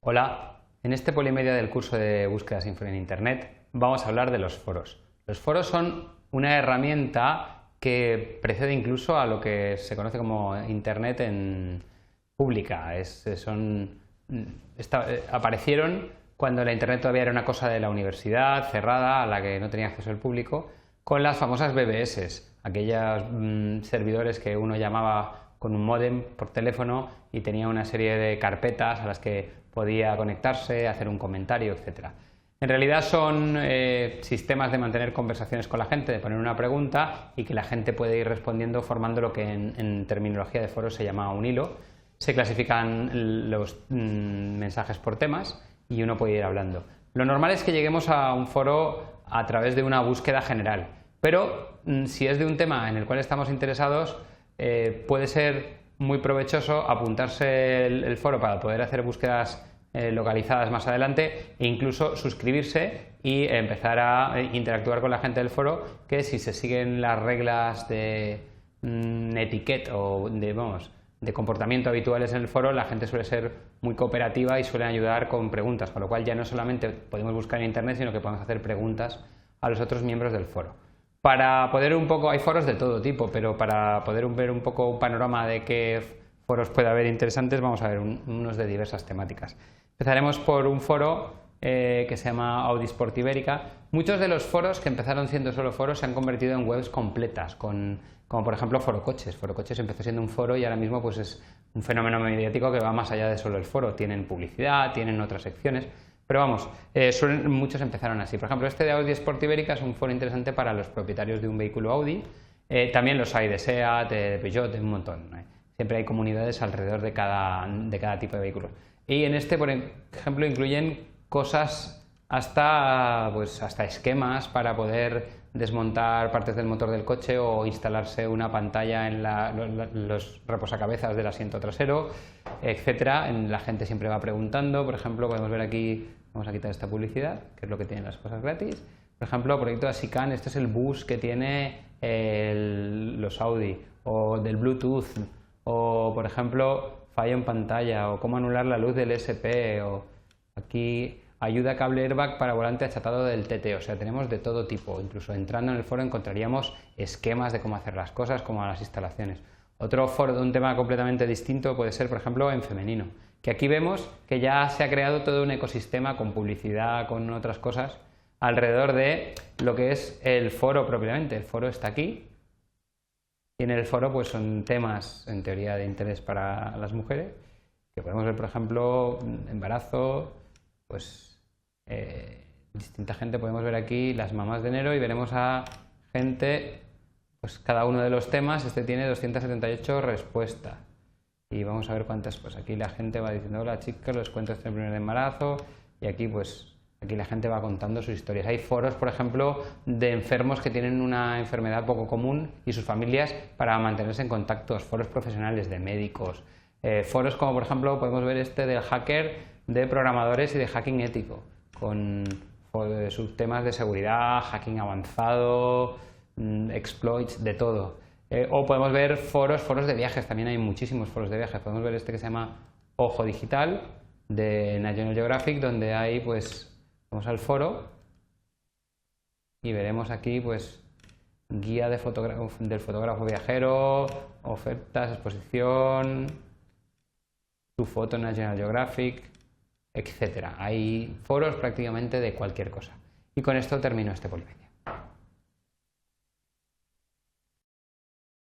Hola, en este Polimedia del curso de búsqueda sin en Internet vamos a hablar de los foros. Los foros son una herramienta que precede incluso a lo que se conoce como Internet en pública. Aparecieron cuando la Internet todavía era una cosa de la universidad, cerrada, a la que no tenía acceso el público, con las famosas BBS, aquellos servidores que uno llamaba con un módem por teléfono y tenía una serie de carpetas a las que podía conectarse, hacer un comentario, etc. En realidad son sistemas de mantener conversaciones con la gente, de poner una pregunta y que la gente puede ir respondiendo formando lo que en terminología de foros se llama un hilo. Se clasifican los mensajes por temas y uno puede ir hablando. Lo normal es que lleguemos a un foro a través de una búsqueda general, pero si es de un tema en el cual estamos interesados, puede ser muy provechoso apuntarse el foro para poder hacer búsquedas localizadas más adelante e incluso suscribirse y empezar a interactuar con la gente del foro, que si se siguen las reglas de etiquette o de comportamiento habituales en el foro, la gente suele ser muy cooperativa y suele ayudar con preguntas, con lo cual ya no solamente podemos buscar en internet, sino que podemos hacer preguntas a los otros miembros del foro. Para poder hay foros de todo tipo, pero para poder ver un poco un panorama de qué foros puede haber interesantes, vamos a ver unos de diversas temáticas. Empezaremos por un foro que se llama Audi Sport Ibérica. Muchos de los foros que empezaron siendo solo foros se han convertido en webs completas, como por ejemplo Foro Coches. Foro Coches empezó siendo un foro y ahora mismo pues es un fenómeno mediático que va más allá de solo el foro. Tienen publicidad, tienen otras secciones. Pero vamos, muchos empezaron así. Por ejemplo, este de Audi Sport Ibérica es un foro interesante para los propietarios de un vehículo Audi. También los hay de SEAT, de Peugeot, de un montón. Siempre hay comunidades alrededor de cada tipo de vehículos. Y en este, por ejemplo, incluyen cosas hasta esquemas para poder desmontar partes del motor del coche o instalarse una pantalla en los reposacabezas del asiento trasero, etcétera. La gente siempre va preguntando. Por ejemplo, podemos ver aquí, vamos a quitar esta publicidad, que es lo que tienen las cosas gratis. Por ejemplo, proyecto de Asican, este es el bus que tiene los Audi, o del Bluetooth, o por ejemplo, fallo en pantalla, o cómo anular la luz del SP, o aquí ayuda cable airbag para volante achatado del TT. O sea, tenemos de todo tipo. Incluso entrando en el foro encontraríamos esquemas de cómo hacer las cosas, como las instalaciones. Otro foro de un tema completamente distinto puede ser, por ejemplo, en femenino, que aquí vemos que ya se ha creado todo un ecosistema con publicidad, con otras cosas, alrededor de lo que es el foro propiamente. El foro está aquí y en el foro pues son temas en teoría de interés para las mujeres, que podemos ver, por ejemplo, embarazo, pues distinta gente. Podemos ver aquí las mamás de enero y veremos a gente, pues cada uno de los temas. Este tiene 278 respuestas y vamos a ver cuántas. Pues aquí la gente va diciendo: hola chicos, les cuento este primer embarazo, y aquí aquí la gente va contando sus historias. Hay foros, por ejemplo, de enfermos que tienen una enfermedad poco común y sus familias para mantenerse en contacto. Foros profesionales de médicos, foros como por ejemplo podemos ver este del hacker, de programadores y de hacking ético, con subtemas de seguridad, hacking avanzado, exploits, de todo. O podemos ver foros de viajes. También hay muchísimos foros de viajes. Podemos ver este que se llama Ojo Digital, de National Geographic, donde hay, pues, vamos al foro y veremos aquí, pues, guía del fotógrafo viajero, ofertas, exposición, su foto en National Geographic, etcétera. Hay foros prácticamente de cualquier cosa. Y con esto termino este Polimedia.